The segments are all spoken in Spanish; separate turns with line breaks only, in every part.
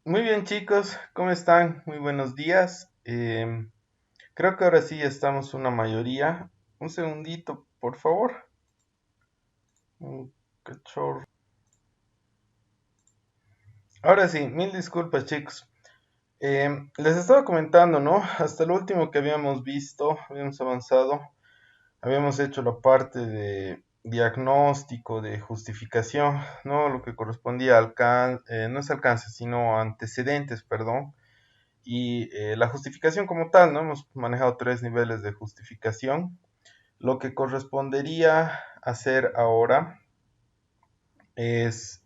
Muy bien chicos, ¿cómo están? Muy buenos días. Creo que ahora sí ya estamos una mayoría. Un segundito, por favor. Un cachorro. Ahora sí, mil disculpas chicos. Les estaba comentando, ¿no? Hasta lo último que habíamos visto, habíamos avanzado, habíamos hecho la parte de diagnóstico, de justificación, ¿no? Lo que correspondía al no es alcance, sino antecedentes, perdón. Y la justificación como tal, ¿no? Hemos manejado tres niveles de justificación. Lo que correspondería hacer ahora es,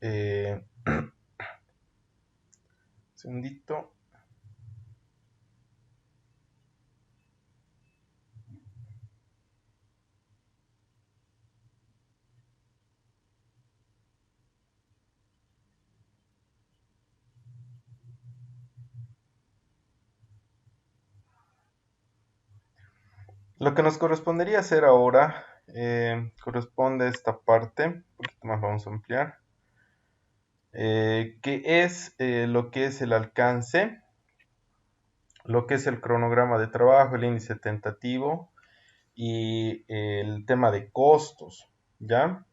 segundito, lo que nos correspondería hacer ahora corresponde a esta parte, un poquito más vamos a ampliar, que es lo que es el alcance, lo que es el cronograma de trabajo, el índice tentativo y el tema de costos, ¿ya?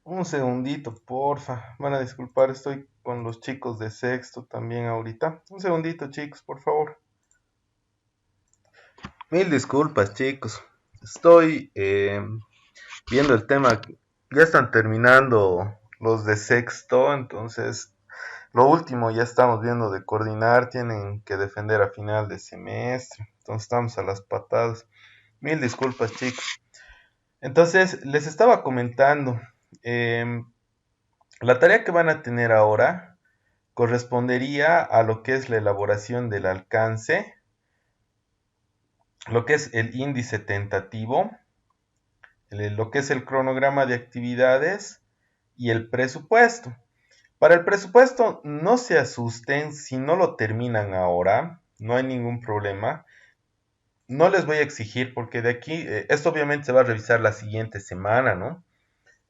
Un segundito, porfa. Van a disculpar, estoy con los chicos de sexto también ahorita. Un segundito, chicos, por favor. Mil disculpas, chicos. Estoy viendo el tema. Ya están terminando los de sexto, entonces lo último ya estamos viendo de coordinar. Tienen que defender a final de semestre. Entonces estamos a las patadas. Mil disculpas, chicos. Entonces, les estaba comentando. em, la tarea que van a tener ahora correspondería a lo que es la elaboración del alcance, lo que es el índice tentativo, lo que es el cronograma de actividades y el presupuesto. Para el presupuesto, no se asusten si no lo terminan ahora, no hay ningún problema. No les voy a exigir porque de aquí, esto obviamente se va a revisar la siguiente semana, ¿no?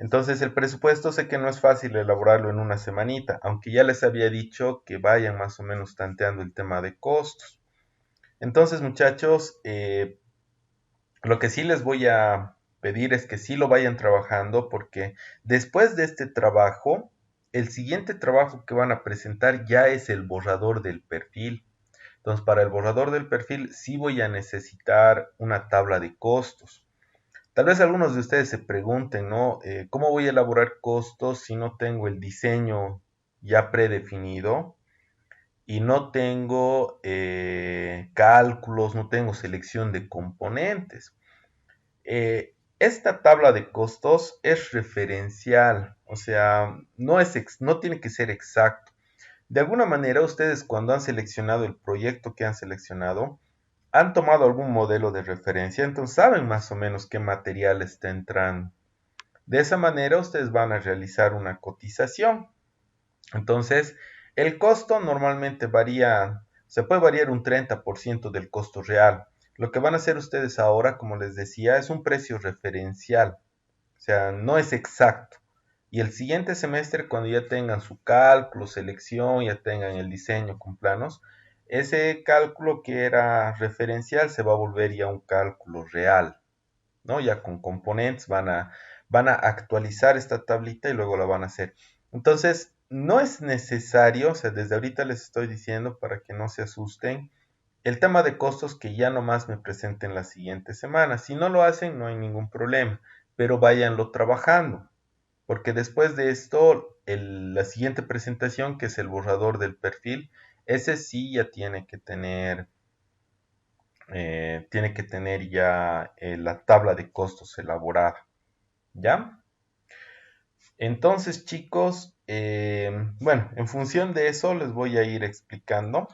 Entonces el presupuesto sé que no es fácil elaborarlo en una semanita, aunque ya les había dicho que vayan más o menos tanteando el tema de costos. Entonces, muchachos, lo que sí les voy a pedir es que sí lo vayan trabajando porque después de este trabajo, el siguiente trabajo que van a presentar ya es el borrador del perfil. Entonces, para el borrador del perfil sí voy a necesitar una tabla de costos. Tal vez algunos de ustedes se pregunten, ¿no? ¿Cómo voy a elaborar costos si no tengo el diseño ya predefinido? Y no tengo cálculos, no tengo selección de componentes. Esta tabla de costos es referencial, o sea, no tiene que ser exacto. De alguna manera, ustedes cuando han seleccionado el proyecto que han seleccionado, han tomado algún modelo de referencia, entonces saben más o menos qué material está entrando. De esa manera, ustedes van a realizar una cotización. Entonces, el costo normalmente varía, se puede variar un 30% del costo real. Lo que van a hacer ustedes ahora, como les decía, es un precio referencial, o sea, no es exacto. Y el siguiente semestre, cuando ya tengan su cálculo, selección, ya tengan el diseño con planos, ese cálculo que era referencial se va a volver ya un cálculo real, ¿no? Ya con componentes van a actualizar esta tablita y luego la van a hacer. Entonces, no es necesario, o sea, desde ahorita les estoy diciendo para que no se asusten, el tema de costos que ya nomás me presenten la siguiente semana. Si no lo hacen, no hay ningún problema, pero váyanlo trabajando, porque después de esto, la siguiente presentación, que es el borrador del perfil, ese sí ya tiene que tener ya la tabla de costos elaborada, ¿ya? Entonces, chicos, bueno, en función de eso les voy a ir explicando.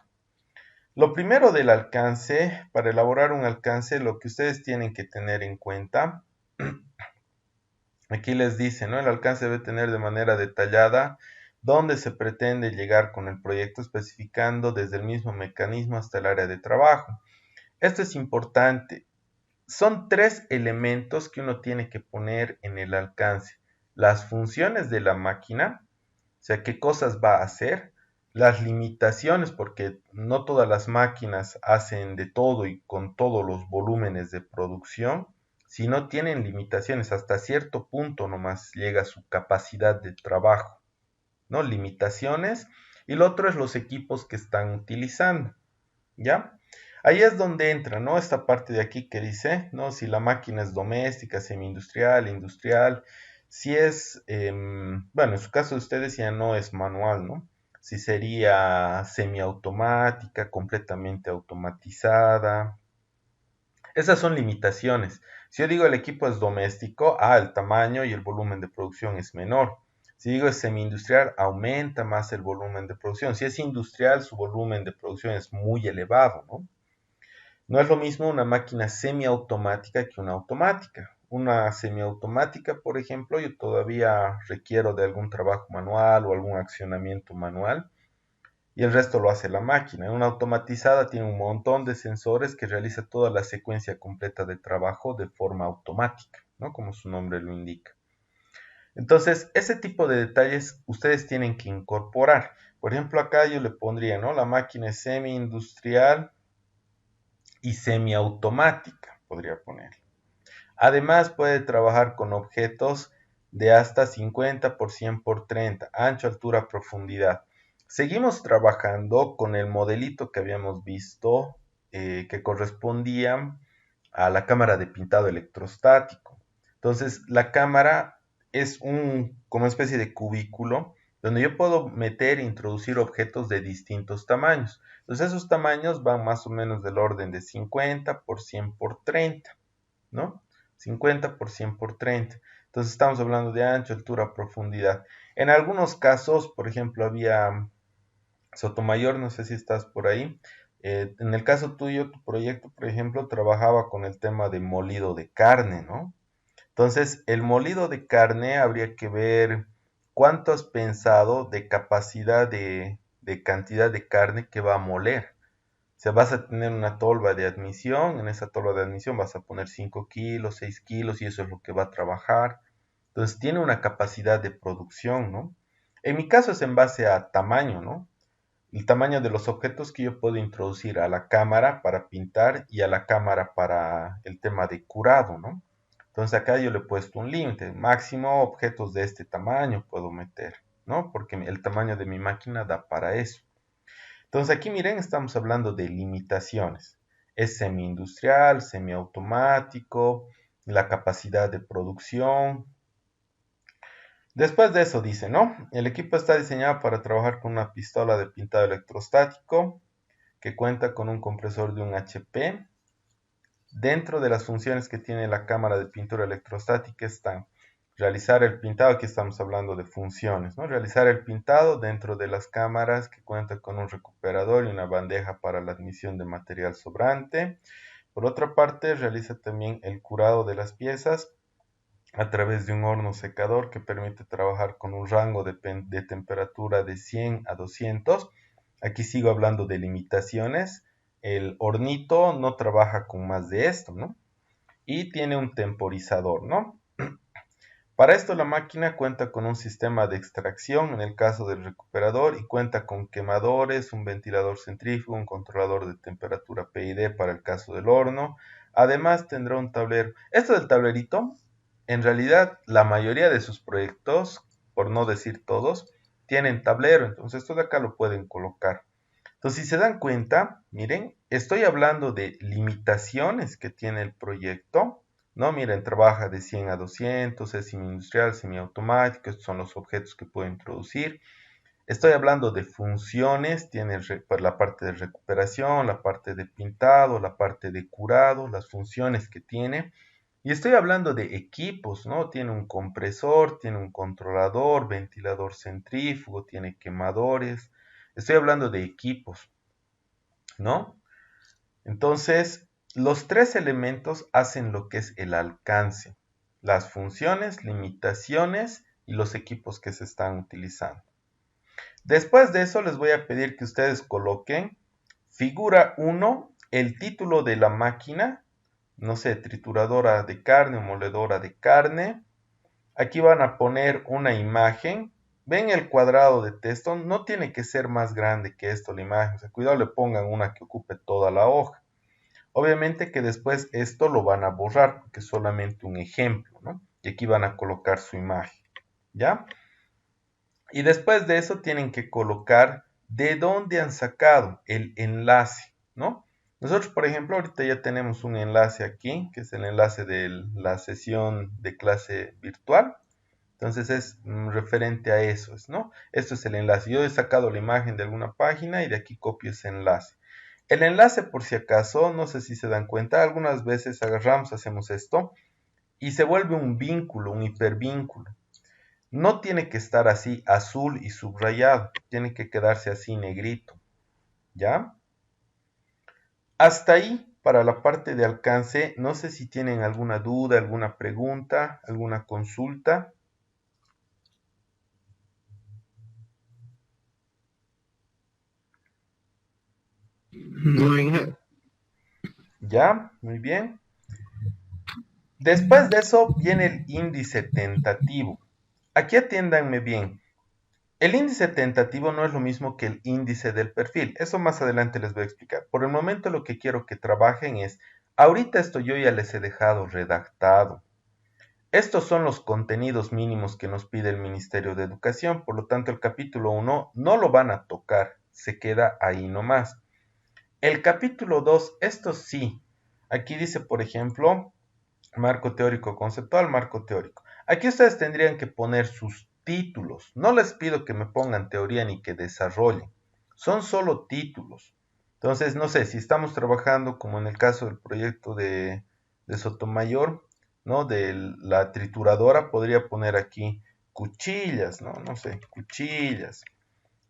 Lo primero del alcance, para elaborar un alcance, lo que ustedes tienen que tener en cuenta, aquí les dice, ¿no? El alcance debe tener de manera detallada dónde se pretende llegar con el proyecto, especificando desde el mismo mecanismo hasta el área de trabajo. Esto es importante. son tres elementos que uno tiene que poner en el alcance. Las funciones de la máquina, o sea, qué cosas va a hacer, las limitaciones, porque no todas las máquinas hacen de todo y con todos los volúmenes de producción, sino tienen limitaciones, hasta cierto punto nomás llega su capacidad de trabajo, ¿no? Limitaciones, y lo otro es los equipos que están utilizando, ¿ya? Ahí es donde entra, ¿no? Esta parte de aquí que dice, ¿no? Si la máquina es doméstica, semi-industrial, industrial, si es, bueno, en su caso de ustedes ya no es manual, ¿no? Si sería semiautomática, completamente automatizada. Esas son limitaciones. Si yo digo el equipo es doméstico, el tamaño y el volumen de producción es menor. Si digo es semi-industrial, aumenta más el volumen de producción. Si es industrial, su volumen de producción es muy elevado, ¿no? No es lo mismo una máquina semiautomática que una automática. Una semiautomática, por ejemplo, yo todavía requiero de algún trabajo manual o algún accionamiento manual y el resto lo hace la máquina. Una automatizada tiene un montón de sensores que realiza toda la secuencia completa de trabajo de forma automática, ¿no? Como su nombre lo indica. Entonces, ese tipo de detalles ustedes tienen que incorporar. Por ejemplo, acá yo le pondría, ¿no? La máquina es semi-industrial y semiautomática, podría poner. Además, puede trabajar con objetos de hasta 50 por 100 por 30, ancho, altura, profundidad. Seguimos trabajando con el modelito que habíamos visto que correspondía a la cámara de pintado electrostático. Entonces, la cámara es como una especie de cubículo donde yo puedo meter e introducir objetos de distintos tamaños. Entonces, esos tamaños van más o menos del orden de 50 por 100 por 30, ¿no? 50 por 100 por 30. Entonces estamos hablando de ancho, altura, profundidad. En algunos casos, por ejemplo, había Sotomayor, no sé si estás por ahí. En el caso tuyo, tu proyecto, por ejemplo, trabajaba con el tema de molido de carne, ¿no? Entonces, el molido de carne habría que ver cuánto has pensado de capacidad de cantidad de carne que va a moler. O sea, vas a tener una tolva de admisión, en esa tolva de admisión vas a poner 5 kilos, 6 kilos y eso es lo que va a trabajar. Entonces tiene una capacidad de producción, ¿no? En mi caso es en base a tamaño, ¿no? El tamaño de los objetos que yo puedo introducir a la cámara para pintar y a la cámara para el tema de curado, ¿no? Entonces acá yo le he puesto un límite, máximo objetos de este tamaño puedo meter, ¿no? Porque el tamaño de mi máquina da para eso. Entonces aquí miren, estamos hablando de limitaciones. Es semi-industrial, semiautomático, la capacidad de producción. Después de eso dice, ¿no? El equipo está diseñado para trabajar con una pistola de pintado electrostático que cuenta con un compresor de un HP. Dentro de las funciones que tiene la cámara de pintura electrostática están realizar el pintado, aquí estamos hablando de funciones, ¿no? Realizar el pintado dentro de las cámaras que cuentan con un recuperador y una bandeja para la admisión de material sobrante. Por otra parte, realiza también el curado de las piezas a través de un horno secador que permite trabajar con un rango de temperatura de 100 a 200. Aquí sigo hablando de limitaciones. El hornito no trabaja con más de esto, ¿no? Y tiene un temporizador, ¿no? Para esto la máquina cuenta con un sistema de extracción en el caso del recuperador y cuenta con quemadores, un ventilador centrífugo, un controlador de temperatura PID para el caso del horno. Además tendrá un tablero. Esto del tablerito, en realidad la mayoría de sus proyectos, por no decir todos, tienen tablero, entonces esto de acá lo pueden colocar. Entonces, si se dan cuenta, miren, estoy hablando de limitaciones que tiene el proyecto, ¿no? Miren, trabaja de 100 a 200, es semi-industrial, semiautomático, estos son los objetos que puedo introducir. Estoy hablando de funciones, tiene pues, la parte de recuperación, la parte de pintado, la parte de curado, las funciones que tiene. Y estoy hablando de equipos, ¿no? Tiene un compresor, tiene un controlador, ventilador centrífugo, tiene quemadores. Estoy hablando de equipos, ¿no? Entonces, los tres elementos hacen lo que es el alcance, las funciones, limitaciones y los equipos que se están utilizando. Después de eso les voy a pedir que ustedes coloquen figura 1, el título de la máquina, no sé, trituradora de carne o moledora de carne. Aquí van a poner una imagen. ¿Ven el cuadrado de texto? No tiene que ser más grande que esto la imagen. O sea, cuidado le pongan una que ocupe toda la hoja. Obviamente que después esto lo van a borrar porque es solamente un ejemplo, ¿no? Y aquí van a colocar su imagen, ¿ya? Y después de eso tienen que colocar de dónde han sacado el enlace, ¿no? Nosotros, por ejemplo, ahorita ya tenemos un enlace aquí, que es el enlace de la sesión de clase virtual. Entonces es referente a eso, ¿no? Esto es el enlace. Yo he sacado la imagen de alguna página y de aquí copio ese enlace. El enlace, por si acaso, no sé si se dan cuenta, algunas veces agarramos, hacemos esto y se vuelve un vínculo, un hipervínculo. No tiene que estar así azul y subrayado, tiene que quedarse así negrito, ¿ya? Hasta ahí para la parte de alcance, no sé si tienen alguna duda, alguna pregunta, alguna consulta.
No, Inge.
¿Ya? Muy bien. Después de eso viene el índice tentativo. Aquí atiéndanme bien. El índice tentativo no es lo mismo que el índice del perfil. Eso más adelante les voy a explicar. Por el momento lo que quiero que trabajen es, ahorita esto yo ya les he dejado redactado. Estos son los contenidos mínimos que nos pide el Ministerio de Educación. Por lo tanto, el capítulo 1 no lo van a tocar. Se queda ahí nomás. El capítulo 2, esto sí. Aquí dice, por ejemplo, marco teórico conceptual, marco teórico. Aquí ustedes tendrían que poner sus títulos. No les pido que me pongan teoría ni que desarrollen. Son solo títulos. Entonces, no sé, si estamos trabajando, como en el caso del proyecto de Sotomayor, ¿no? De la trituradora, podría poner aquí cuchillas, ¿no? No sé, cuchillas.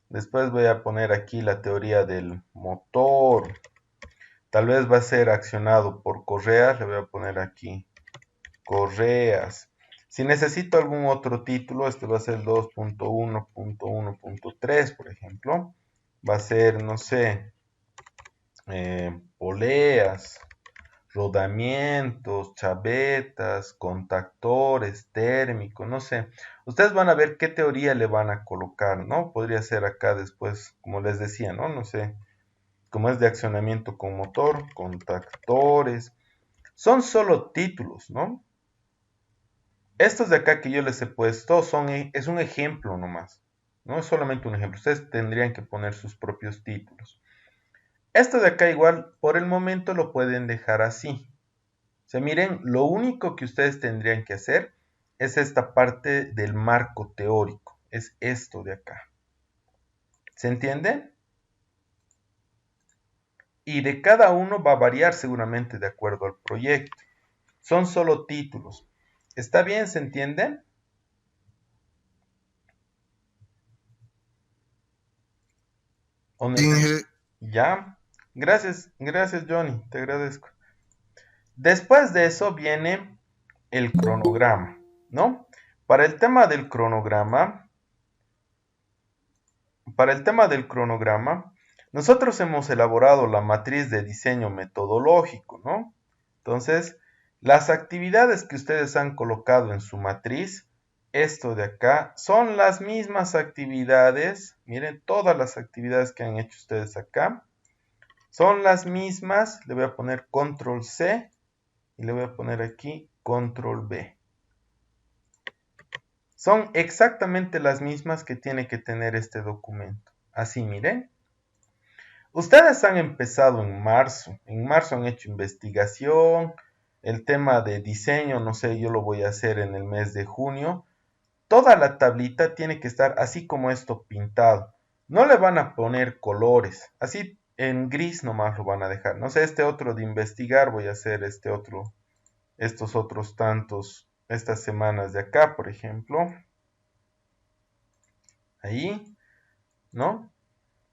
Después voy a poner aquí la teoría del motor. Tal vez va a ser accionado por correas, le voy a poner aquí correas. Si necesito algún otro título, este va a ser 2.1.1.3, por ejemplo. Va a ser, no sé, poleas, rodamientos, chavetas, contactores, térmicos, no sé. Ustedes van a ver qué teoría le van a colocar, ¿no? Podría ser acá después, como les decía, ¿no? No sé, como es de accionamiento con motor, contactores. Son solo títulos, ¿no? Estos de acá que yo les he puesto es un ejemplo nomás. No es solamente un ejemplo. Ustedes tendrían que poner sus propios títulos. Esto de acá igual, por el momento lo pueden dejar así. O sea, miren, lo único que ustedes tendrían que hacer es esta parte del marco teórico. Es esto de acá. ¿Se entiende? Y de cada uno va a variar seguramente de acuerdo al proyecto. Son solo títulos. ¿Está bien? ¿Se entiende? ¿O
Inge.
ya? Gracias, gracias Johnny, te agradezco. Después de eso viene el cronograma, ¿no? Para el tema del cronograma, para el tema del cronograma, nosotros hemos elaborado la matriz de diseño metodológico, ¿no? Entonces, las actividades que ustedes han colocado en su matriz, esto de acá, son las mismas actividades, miren todas las actividades que han hecho ustedes acá, son las mismas, le voy a poner control C y le voy a poner aquí control B. Son exactamente las mismas que tiene que tener este documento. Así, miren. Ustedes han empezado en marzo. En marzo han hecho investigación. El tema de diseño, no sé, yo lo voy a hacer en el mes de junio. Toda la tablita tiene que estar así como esto pintado. No le van a poner colores. Así en gris nomás lo van a dejar. No sé, este otro de investigar, voy a hacer estos otros tantos, estas semanas de acá, por ejemplo. Ahí, ¿no?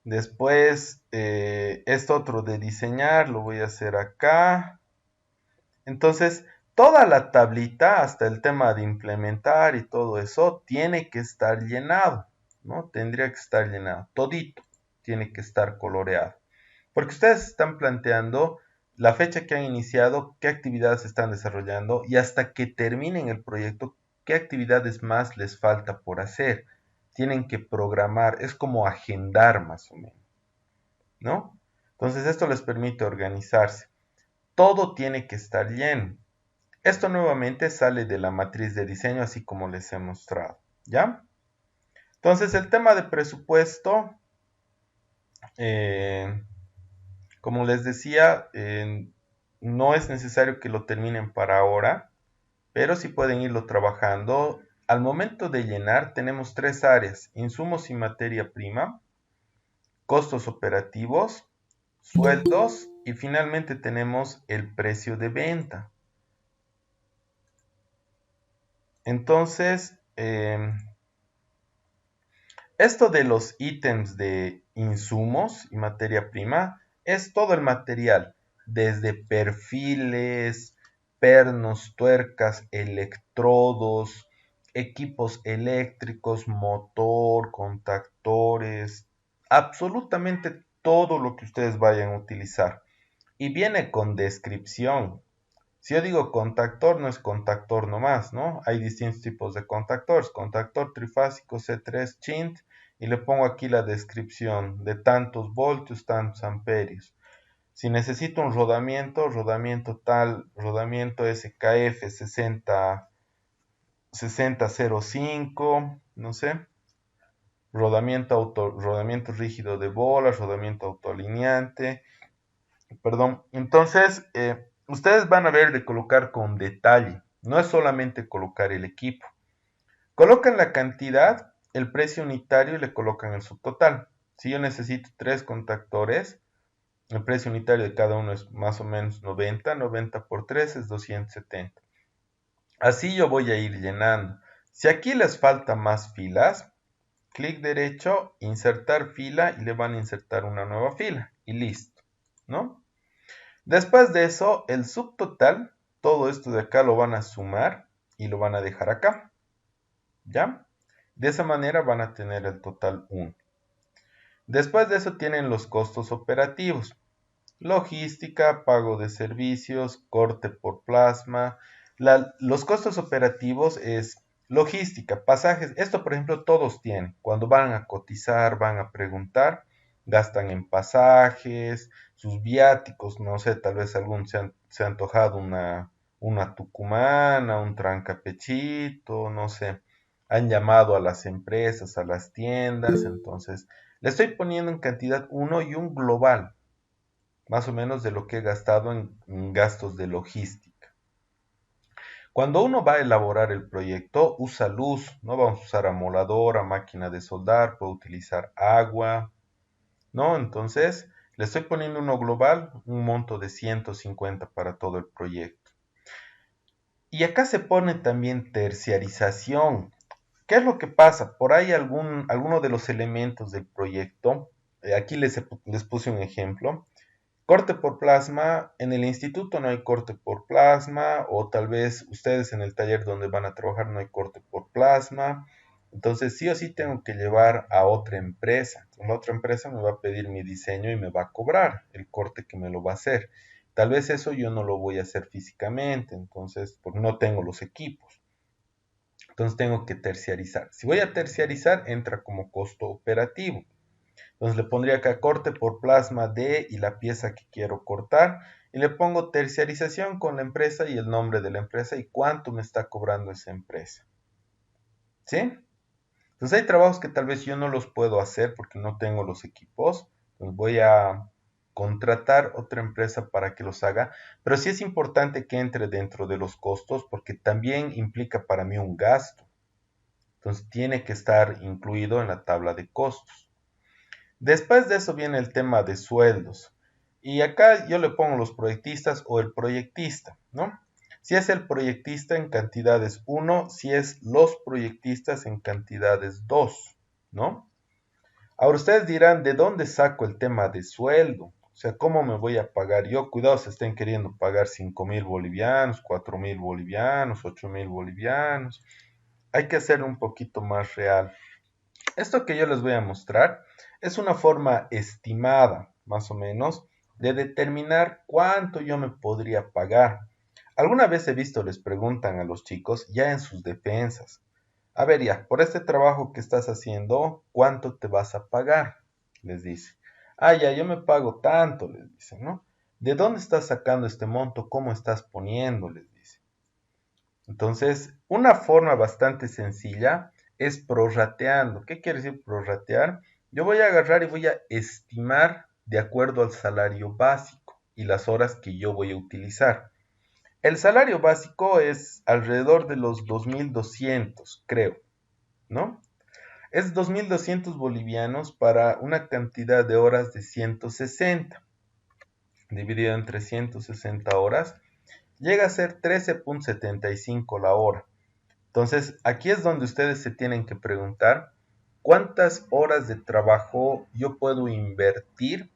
Después, esto otro de diseñar, lo voy a hacer acá. Entonces, toda la tablita, hasta el tema de implementar y todo eso, tiene que estar llenado, ¿no? Tendría que estar llenado, todito, tiene que estar coloreado. Porque ustedes están planteando la fecha que han iniciado, qué actividades están desarrollando y hasta que terminen el proyecto, qué actividades más les falta por hacer. Tienen que programar, es como agendar más o menos, ¿no? Entonces esto les permite organizarse. Todo tiene que estar lleno. Esto nuevamente sale de la matriz de diseño, así como les he mostrado, ¿ya? Entonces el tema de presupuesto, eh, como les decía, no es necesario que lo terminen para ahora, pero sí pueden irlo trabajando. Al momento de llenar tenemos tres áreas: insumos y materia prima, costos operativos, sueldos y finalmente tenemos el precio de venta. Entonces, esto de los ítems de insumos y materia prima es todo el material, desde perfiles, pernos, tuercas, electrodos, equipos eléctricos, motor, contactores, absolutamente todo lo que ustedes vayan a utilizar. Y viene con descripción. Si yo digo contactor, no es contactor nomás, ¿no? Hay distintos tipos de contactores. Contactor trifásico C3 Chint, y le pongo aquí la descripción de tantos voltios, tantos amperios. Si necesito un rodamiento, rodamiento tal, rodamiento SKF 6005, no sé. Rodamiento rígido de bolas, rodamiento autoalineante. Perdón. Entonces, ustedes van a ver de colocar con detalle. No es solamente colocar el equipo. Colocan la cantidad, el precio unitario y le colocan el subtotal. Si yo necesito 3 contactores, el precio unitario de cada uno es más o menos 90. 90 por 3 es 270. Así yo voy a ir llenando. Si aquí les falta más filas, clic derecho, insertar fila y le van a insertar una nueva fila. Y listo, ¿no? Después de eso, el subtotal, todo esto de acá lo van a sumar y lo van a dejar acá, ¿ya? De esa manera van a tener el total 1. Después de eso tienen los costos operativos: logística, pago de servicios, corte por plasma. Los costos operativos es logística, pasajes. Esto, por ejemplo, todos tienen. Cuando van a cotizar, van a preguntar, gastan en pasajes, sus viáticos, no sé, tal vez algún se ha antojado una tucumana, un trancapechito, no sé. Han llamado a las empresas, a las tiendas, entonces le estoy poniendo en cantidad 1 y un global más o menos de lo que he gastado en gastos de logística. Cuando uno va a elaborar el proyecto, usa luz, no vamos a usar amoladora, máquina de soldar, puede utilizar agua, ¿no? Entonces, le estoy poniendo uno global, un monto de 150 para todo el proyecto. Y acá se pone también terciarización. ¿Qué es lo que pasa? Por ahí alguno de los elementos del proyecto, aquí les puse un ejemplo. Corte por plasma, en el instituto no hay corte por plasma, o tal vez ustedes en el taller donde van a trabajar no hay corte por plasma. Entonces sí o sí tengo que llevar a otra empresa. Entonces, la otra empresa me va a pedir mi diseño y me va a cobrar el corte que me lo va a hacer. Tal vez eso yo no lo voy a hacer físicamente, entonces, porque no tengo los equipos. Entonces tengo que terciarizar. Si voy a terciarizar, entra como costo operativo. Entonces le pondría acá corte por plasma de y la pieza que quiero cortar. Y le pongo terciarización con la empresa y el nombre de la empresa y cuánto me está cobrando esa empresa. ¿Sí? Entonces hay trabajos que tal vez yo no los puedo hacer porque no tengo los equipos. Entonces voy a contratar otra empresa para que los haga. Pero sí es importante que entre dentro de los costos porque también implica para mí un gasto. Entonces tiene que estar incluido en la tabla de costos. Después de eso viene el tema de sueldos. Y acá yo le pongo los proyectistas o el proyectista, ¿no? Si es el proyectista en cantidades 1, si es los proyectistas en cantidades 2, ¿no? Ahora ustedes dirán, ¿de dónde saco el tema de sueldo? O sea, ¿cómo me voy a pagar yo? Cuidado, se estén queriendo pagar 5.000 bolivianos, 4.000 bolivianos, 8.000 bolivianos. Hay que hacerlo un poquito más real. Esto que yo les voy a mostrar es una forma estimada, más o menos, de determinar cuánto yo me podría pagar. Alguna vez he visto, les preguntan a los chicos ya en sus defensas, a ver ya, por este trabajo que estás haciendo, ¿cuánto te vas a pagar? Les dice. Ah, ya, yo me pago tanto, les dicen, ¿no? ¿De dónde estás sacando este monto? ¿Cómo estás poniendo? Les dice. Entonces, una forma bastante sencilla es prorrateando. ¿Qué quiere decir prorratear? Yo voy a agarrar y voy a estimar de acuerdo al salario básico y las horas que yo voy a utilizar. El salario básico es alrededor de los 2.200, creo, ¿no? Es 2.200 bolivianos para una cantidad de horas de 160, dividido en 360 horas, llega a ser 13.75 la hora. Entonces, aquí es donde ustedes se tienen que preguntar cuántas horas de trabajo yo puedo invertir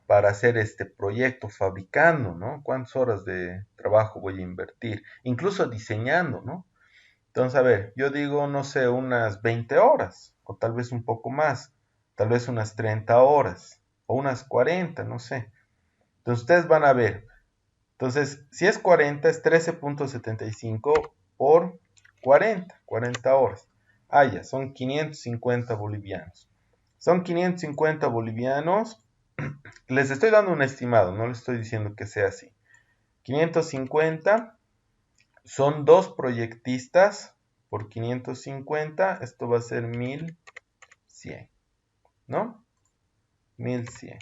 para hacer este proyecto fabricando, ¿no? ¿Cuántas horas de trabajo voy a invertir? Incluso diseñando, ¿no? Entonces, a ver, yo digo, no sé, unas 20 horas, o tal vez un poco más, tal vez unas 30 horas, o unas 40, no sé. Entonces, ustedes van a ver. Entonces, si es 40, es 13.75 por 40 horas. Ah, ya, son 550 bolivianos. Son 550 bolivianos. Les estoy dando un estimado, no les estoy diciendo que sea así. 550 son dos proyectistas por 550, esto va a ser 1100, ¿no? 1100.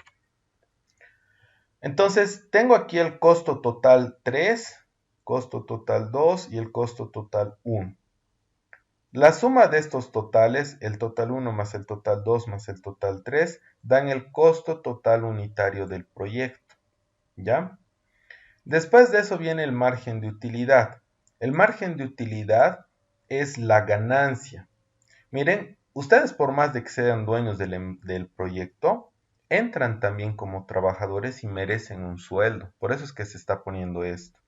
Entonces, tengo aquí el costo total 3, costo total 2 y el costo total 1. La suma de estos totales, el total 1 más el total 2 más el total 3, dan el costo total unitario del proyecto, ¿ya? Después de eso viene el margen de utilidad. El margen de utilidad es la ganancia. Miren, ustedes por más de que sean dueños del proyecto, entran también como trabajadores y merecen un sueldo. Por eso es que se está poniendo esto,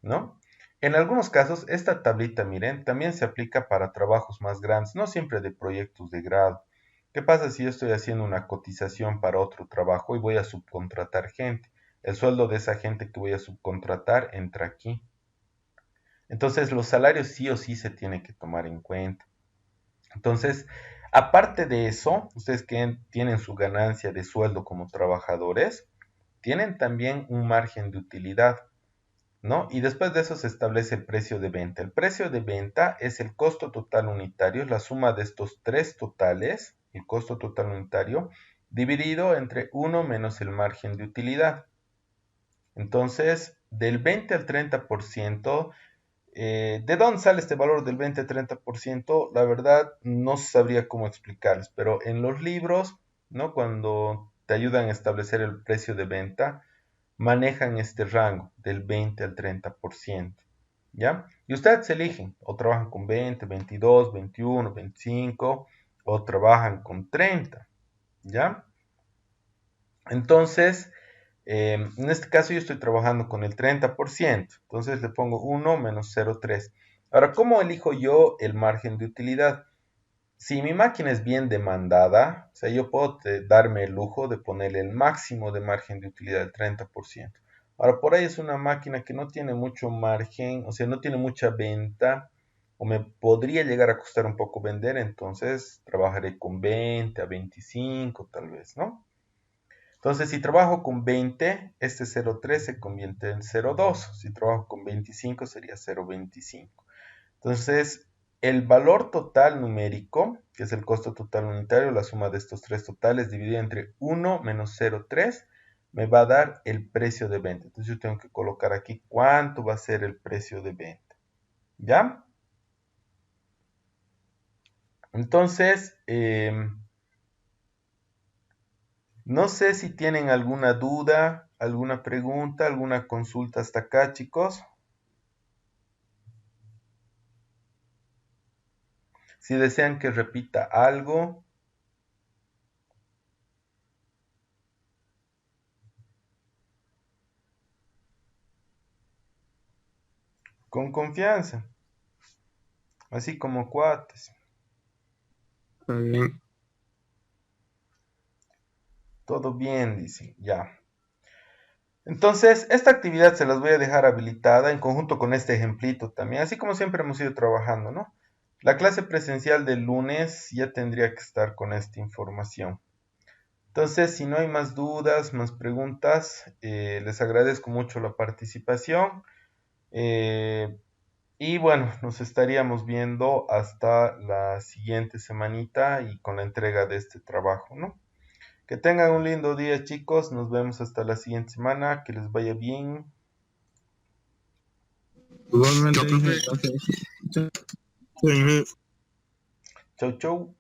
¿no? En algunos casos, esta tablita, miren, también se aplica para trabajos más grandes, no siempre de proyectos de grado. ¿Qué pasa si yo estoy haciendo una cotización para otro trabajo y voy a subcontratar gente? El sueldo de esa gente que voy a subcontratar entra aquí. Entonces, los salarios sí o sí se tienen que tomar en cuenta. Entonces, aparte de eso, ustedes que tienen su ganancia de sueldo como trabajadores, tienen también un margen de utilidad, ¿no? Y después de eso se establece el precio de venta. El precio de venta es el costo total unitario, es la suma de estos tres totales, el costo total unitario, dividido entre uno menos el margen de utilidad. Entonces, del 20 al 30%, ¿de dónde sale este valor del 20 al 30%? La verdad no sabría cómo explicarles, pero en los libros, ¿no? Cuando te ayudan a establecer el precio de venta, manejan este rango del 20 al 30%, ¿ya? Y ustedes eligen, o trabajan con 20, 22, 21, 25, o trabajan con 30, ¿ya? Entonces, en este caso yo estoy trabajando con el 30%, entonces le pongo 1 menos 0,3. Ahora, ¿cómo elijo yo el margen de utilidad? Si mi máquina es bien demandada, o sea, yo puedo darme el lujo de ponerle el máximo de margen de utilidad del 30%. Ahora, por ahí es una máquina que no tiene mucho margen, o sea, no tiene mucha venta, o me podría llegar a costar un poco vender, entonces trabajaré con 20 a 25 tal vez, ¿no? Entonces, si trabajo con 20, este 0,3 se convierte en 0,2. Si trabajo con 25, sería 0,25. Entonces, el valor total numérico, que es el costo total unitario, la suma de estos tres totales dividido entre 1 menos 0,3, me va a dar el precio de venta. Entonces, yo tengo que colocar aquí cuánto va a ser el precio de venta. ¿Ya? Entonces, no sé si tienen alguna duda, alguna pregunta, alguna consulta hasta acá, chicos. Si desean que repita algo, con confianza, así como cuates.
Está bien.
Todo bien, dicen, ya. Entonces, esta actividad se las voy a dejar habilitada en conjunto con este ejemplito también, así como siempre hemos ido trabajando, ¿no? La clase presencial del lunes ya tendría que estar con esta información. Entonces, si no hay más dudas, más preguntas, les agradezco mucho la participación. eh, y bueno, nos estaríamos viendo hasta la siguiente semanita y con la entrega de este trabajo, ¿no? Que tengan un lindo día, chicos. Nos vemos hasta la siguiente semana. Que les vaya bien.
Igualmente, dije, entonces,
Chau, chau.